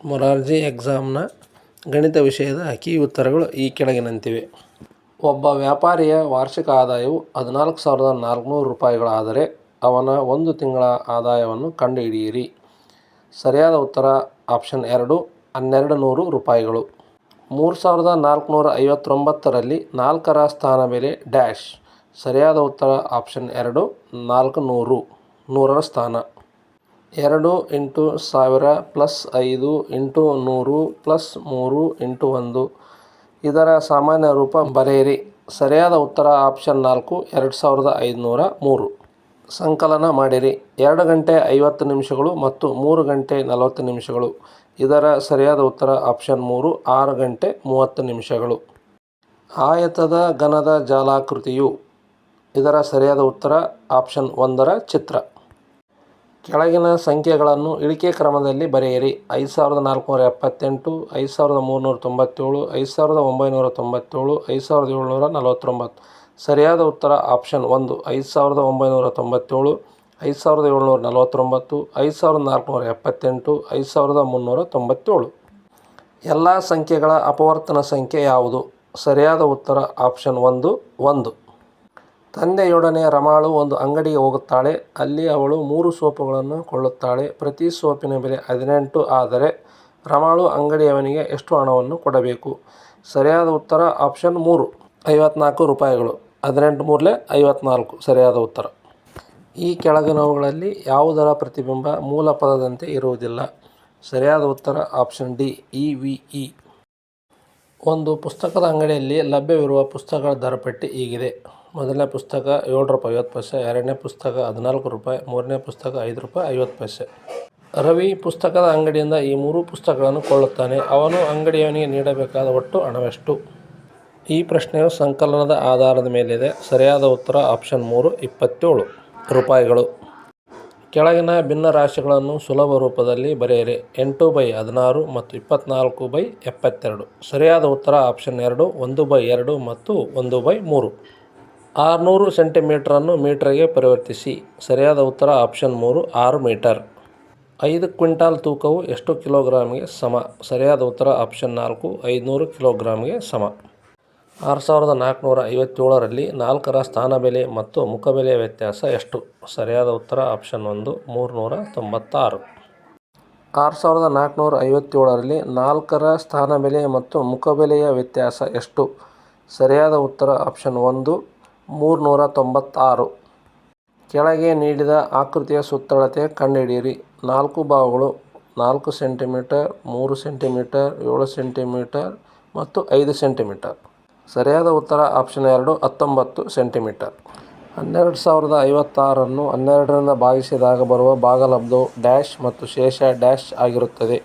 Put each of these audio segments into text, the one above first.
ಮೊರಾರ್ಜಿ ಎಕ್ಸಾಮ್ನ ಗಣಿತ ವಿಷಯದ ಕೀ ಉತ್ತರಗಳು ಈ ಕೆಳಗಿನಂತಿವೆ. ಒಬ್ಬ ವ್ಯಾಪಾರಿಯ ವಾರ್ಷಿಕ ಆದಾಯವು 14,400 ರೂಪಾಯಿಗಳಾದರೆ ಅವನ ಒಂದು ತಿಂಗಳ ಆದಾಯವನ್ನು ಕಂಡುಹಿಡಿಯಿರಿ. ಸರಿಯಾದ ಉತ್ತರ ಆಪ್ಷನ್ 2, 1200 ರೂಪಾಯಿಗಳು. 3,459ರಲ್ಲಿ 4ರ ಸ್ಥಾನ ಬೆಲೆ ಡ್ಯಾಶ್. ಸರಿಯಾದ ಉತ್ತರ ಆಪ್ಷನ್ 2, 400, 100ರ ಸ್ಥಾನ. 2 × 1000 + 5 × 100 + 3 × 1 ಇದರ ಸಾಮಾನ್ಯ ರೂಪ ಬರೆಯಿರಿ. ಸರಿಯಾದ ಉತ್ತರ ಆಪ್ಷನ್ 4, 2503. ಸಂಕಲನ ಮಾಡಿರಿ. 2 ಗಂಟೆ 50 ನಿಮಿಷಗಳು ಮತ್ತು 3 ಗಂಟೆ 40 ನಿಮಿಷಗಳು. ಇದರ ಸರಿಯಾದ ಉತ್ತರ ಆಪ್ಷನ್ 3, 6 ಗಂಟೆ 30 ನಿಮಿಷಗಳು. ಆಯತದ ಘನದ ಜಾಲಾಕೃತಿಯು. ಇದರ ಸರಿಯಾದ ಉತ್ತರ ಆಪ್ಷನ್ 1ರ ಚಿತ್ರ. ಕೆಳಗಿನ ಸಂಖ್ಯೆಗಳನ್ನು ಇಳಿಕೆ ಕ್ರಮದಲ್ಲಿ ಬರೆಯಿರಿ. 5,478, 5,397, 5,997, 5,749. ಸರಿಯಾದ ಉತ್ತರ ಆಪ್ಷನ್ 1, 5,997, 5,749, 5,478, 5,397. ಎಲ್ಲ ಸಂಖ್ಯೆಗಳ ಅಪವರ್ತನ ಸಂಖ್ಯೆ ಯಾವುದು? ಸರಿಯಾದ ಉತ್ತರ ಆಪ್ಷನ್ 1, 1. ತಂದೆಯೊಡನೆ ರಮಾಳು ಒಂದು ಅಂಗಡಿಗೆ ಹೋಗುತ್ತಾಳೆ. ಅಲ್ಲಿ ಅವಳು 3 ಸೋಪುಗಳನ್ನು ಕೊಳ್ಳುತ್ತಾಳೆ. ಪ್ರತಿ ಸೋಪಿನ ಬೆಲೆ 18 ಆದರೆ ರಮಾಳು ಅಂಗಡಿಯವನಿಗೆ ಎಷ್ಟು ಹಣವನ್ನು ಕೊಡಬೇಕು? ಸರಿಯಾದ ಉತ್ತರ ಆಪ್ಷನ್ 3, 54 ರೂಪಾಯಿಗಳು. 18 ಮೂರಲೆ 54 ಸರಿಯಾದ ಉತ್ತರ. ಈ ಕೆಳಗಿನವುಗಳಲ್ಲಿ ಯಾವುದರ ಪ್ರತಿಬಿಂಬ ಮೂಲ ಪದದಂತೆ ಇರುವುದಿಲ್ಲ? ಸರಿಯಾದ ಉತ್ತರ ಆಪ್ಷನ್ ಡಿ, EVE. ಒಂದು ಪುಸ್ತಕದ ಅಂಗಡಿಯಲ್ಲಿ ಲಭ್ಯವಿರುವ ಪುಸ್ತಕಗಳ ದರಪಟ್ಟಿ ಹೀಗಿದೆ. ಮೊದಲನೇ ಪುಸ್ತಕ ₹7.50, ಎರಡನೇ ಪುಸ್ತಕ ₹14, ಮೂರನೇ ಪುಸ್ತಕ ₹5.50. ರವಿ ಪುಸ್ತಕದ ಅಂಗಡಿಯಿಂದ ಈ 3 ಪುಸ್ತಕಗಳನ್ನು ಕೊಳ್ಳುತ್ತಾನೆ. ಅವನು ಅಂಗಡಿಯವನಿಗೆ ನೀಡಬೇಕಾದ ಒಟ್ಟು ಹಣವೆಷ್ಟು? ಈ ಪ್ರಶ್ನೆಯು ಸಂಕಲನದ ಆಧಾರದ ಮೇಲಿದೆ. ಸರಿಯಾದ ಉತ್ತರ ಆಪ್ಷನ್ 3, 27 ರೂಪಾಯಿಗಳು. ಕೆಳಗಿನ ಭಿನ್ನರಾಶಿಗಳನ್ನು ಸುಲಭ ರೂಪದಲ್ಲಿ ಬರೆಯಿರಿ. 8/16 ಮತ್ತು 24/72. ಸರಿಯಾದ ಉತ್ತರ ಆಪ್ಷನ್ 2, 1/2 ಮತ್ತು 1/3. 600 ಸೆಂಟಿಮೀಟರನ್ನು ಮೀಟರ್ಗೆ ಪರಿವರ್ತಿಸಿ. ಸರಿಯಾದ ಉತ್ತರ ಆಪ್ಷನ್ 3, 6 ಮೀಟರ್. 5 ಕ್ವಿಂಟಾಲ್ ತೂಕವು ಎಷ್ಟು ಕಿಲೋಗ್ರಾಂಗೆ ಸಮ? ಸರಿಯಾದ ಉತ್ತರ ಆಪ್ಷನ್ 4, 500 ಕಿಲೋಗ್ರಾಂಗೆ ಸಮ. 6,457ರಲ್ಲಿ 4ರ ಸ್ಥಾನ ಬೆಲೆ ಮತ್ತು ಮುಖಬೆಲೆಯ ವ್ಯತ್ಯಾಸ ಎಷ್ಟು? ಸರಿಯಾದ ಉತ್ತರ ಆಪ್ಷನ್ 1, 396. 6,457ರಲ್ಲಿ 4ರ ಸ್ಥಾನ ಬೆಲೆ ಮತ್ತು ಮುಖಬೆಲೆಯ ವ್ಯತ್ಯಾಸ ಎಷ್ಟು? ಸರಿಯಾದ ಉತ್ತರ ಆಪ್ಷನ್ 1, 396. ಕೆಳಗೆ ನೀಡಿದ ಆಕೃತಿಯ ಸುತ್ತಳತೆ ಕಂಡುಹಿಡಿಯಿರಿ. 4 ಬಾಹುಗಳು 4 ಸೆಂಟಿಮೀಟರ್, 3 ಸೆಂಟಿಮೀಟರ್, 7 ಸೆಂಟಿಮೀಟರ್ ಮತ್ತು 5 ಸೆಂಟಿಮೀಟರ್. ಸರಿಯಾದ ಉತ್ತರ ಆಪ್ಷನ್ 2, 19 ಸೆಂಟಿಮೀಟರ್. 12,056ಅನ್ನು 12ರಿಂದ ಭಾಗಿಸಿದಾಗ ಬರುವ ಭಾಗಲಬ್ಧವು ಡ್ಯಾಶ್ ಮತ್ತು ಶೇಷ ಡ್ಯಾಶ್ ಆಗಿರುತ್ತದೆ.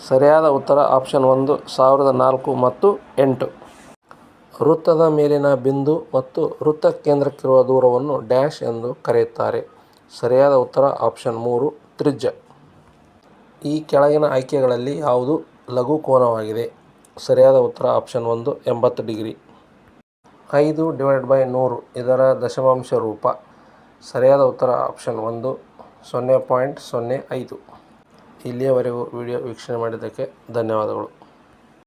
ಸರಿಯಾದ ಉತ್ತರ ಆಪ್ಷನ್ 1, 1,004 ಮತ್ತು 8. ವೃತ್ತದ ಮೇಲಿನ ಬಿಂದು ಮತ್ತು ವೃತ್ತ ಕೇಂದ್ರಕ್ಕಿರುವ ದೂರವನ್ನು ಡ್ಯಾಶ್ ಎಂದು ಕರೆಯುತ್ತಾರೆ. ಸರಿಯಾದ ಉತ್ತರ ಆಪ್ಷನ್ 3, ತ್ರಿಜ್ಯ. ಈ ಕೆಳಗಿನ ಆಯ್ಕೆಗಳಲ್ಲಿ ಯಾವುದು ಲಘುಕೋನವಾಗಿದೆ? ಸರಿಯಾದ ಉತ್ತರ ಆಪ್ಷನ್ 1, 80 ಡಿಗ್ರಿ. 5/100 ಇದರ ದಶಮಾಂಶ ರೂಪ. ಸರಿಯಾದ ಉತ್ತರ ಆಪ್ಷನ್ 1, 0.05. ಇಲ್ಲಿಯವರೆಗೂ ವಿಡಿಯೋ ವೀಕ್ಷಣೆ ಮಾಡಿದ್ದಕ್ಕೆ ಧನ್ಯವಾದಗಳು.